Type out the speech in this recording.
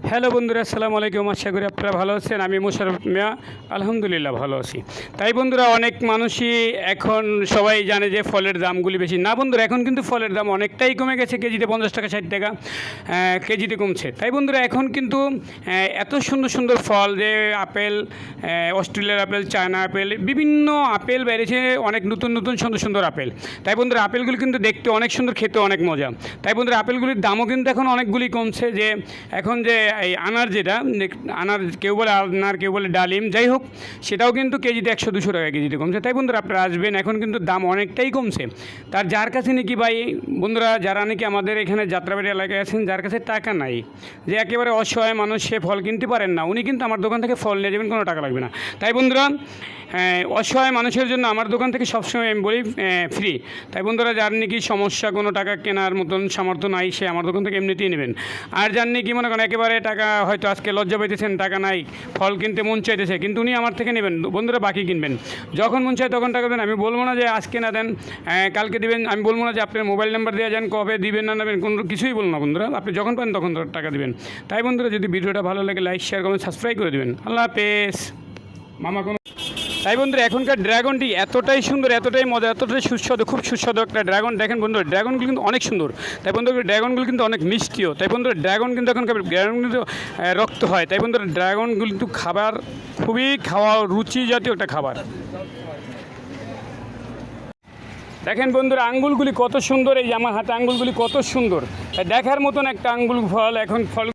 Hello বন্ধুরা, আসসালামু আলাইকুম। আশা করি আপনারা ভালো আছেন। আমি মোশাররফ মিয়া, আলহামদুলিল্লাহ ভালো আছি। তাই বন্ধুরা, অনেক মানুষই এখন সবাই জানে যে ফলের দামগুলি বেশি না। বন্ধুরা, এখন কিন্তু ফলের দাম অনেকটাই কমে গেছে। কেজিতে 50 টাকা 60 টাকা কেজিতে কমছে। তাই বন্ধুরা, এখন কিন্তু এত সুন্দর সুন্দর ফল, যে আপেল, অস্ট্রেলিয়ার আপেল, চায়না আপেল, বিভিন্ন আপেল বেরিয়েছে, অনেক নতুন নতুন সুন্দর সুন্দর আপেল। তাই বন্ধুরা, আপেলগুলি কিন্তু দেখতে অনেক সুন্দর, খেতে অনেক মজা। তাই বন্ধুরা, আপেলগুলির দামও কিন্তু এখন অনেকগুলি কমছে। যে এখন যে এই আনার, যেটা আনার কেউ বলে আনার, কেউ বলে ডালিম, যাই হোক, সেটাও কিন্তু কেজিতে 100-200 টাকা কেজিতে কমছে। তাই বন্ধুরা, আপনারা আসবেন, এখন কিন্তু দাম অনেকটাই কমছে। তার যার কাছে নাকি ভাই বন্ধুরা, যারা নাকি আমাদের এখানে যাত্রাবাড়ি এলাকায় আছেন, যার কাছে টাকা নাই, যে একেবারে অসহায় মানুষ, সে ফল কিনতে পারেন না, উনি কিন্তু আমার দোকান থেকে ফল নিয়ে যাবেন, কোনো টাকা লাগবে না। তাই বন্ধুরা, অসহায় মানুষের জন্য আমার দোকান থেকে সবসময় আমি বলি ফ্রি। তাই বন্ধুরা, যার নাকি সমস্যা, কোনো টাকা কেনার মতন সামর্থ্য নাই, সে আমার দোকান থেকে এমনিতেই নেবেন। আর যার নাকি মনে করেন একেবারে টাকা, হয়তো আজকে লজ্জা পাইতেছেন, টাকা নাই, ফল কিনতে মন চাইতেছে, কিন্তু উনি আমার থেকে নেবেন বন্ধুরা, বাকি কিনবেন। যখন মন চায় তখন টাকা দেবেন। আমি বলবো না যে আজকে না দেন, কালকে দিবেন। আমি বলবো না যে আপনার মোবাইল নাম্বার দেওয়া যান, কবে দিবেন না নেবেন, কোনো কিছুই বলবো না বন্ধুরা। আপনি যখন পান তখন টাকা দিবেন। তাই বন্ধুরা, যদি ভিডিওটা ভালো লাগে, লাইক, শেয়ার, কমেন্ট, সাবস্ক্রাইব করে দেবেন। আল্লাহ হাফেজ। মামা কোনো। তাই বন্ধুরা, এখনকার ড্রাগনটি এতটাই সুন্দর, এতটাই মজা, এতটাই সুস্বাদু, খুব সুস্বাদু একটা ড্রাগন। দেখেন বন্ধুরা, ড্রাগনগুলো কিন্তু অনেক সুন্দর। তাই বন্ধুরা, ড্রাগনগুলো কিন্তু অনেক মিষ্টিও। তাই বন্ধুরা, ড্রাগন কিন্তু এখনকার ড্রাগন কিন্তু রক্ত হয়। তাই বন্ধুরা, ড্রাগনগুলো কিন্তু খাবার, খুবই খাওয়া রুচি জাতীয় একটা খাবার। দেখেন বন্ধুরা, আঙ্গুলগুলি কত সুন্দর। এই যে আমার হাতে আঙ্গুলগুলি কত সুন্দর, দেখার মতন একটা আঙ্গুল ফল। এখন ফল